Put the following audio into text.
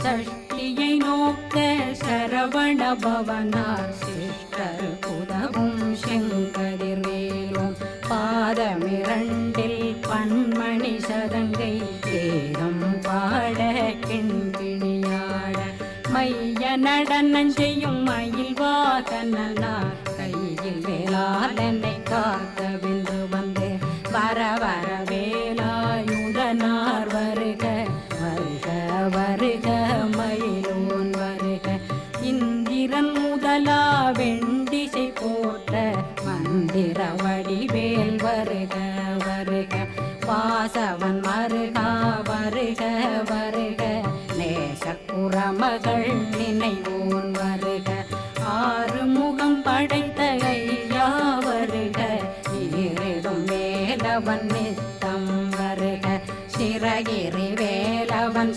சஷ்டியை நோக்க சரவண பவனார் சிஷ்டர் புதவும் செங்கதிர்வேலும் பாதமிரண்டில் பன்மணி சதங்கை ஏதம் பாட கிண்கிணியாட மைய நடனம் செய்யும் மயில் வாகனார் கையில் வேளாளனை காக்க வென்று வந்து வர வர வேலாயுதனார் வருக வருக வருக மயிலோன் வருக இந்திரன் முதலா வெண்டிசை போட்ட மந்திர வடிவேல் வருக வருக வாசவன் மருகா வருக வருக நேசக்குறமகள் நினைவோன் வருக ஆறுமுகம் படைத்த ஐயா வருக ஈரிடும் வேலவன் நித்தம் வருக சிறகிரி வேலவன்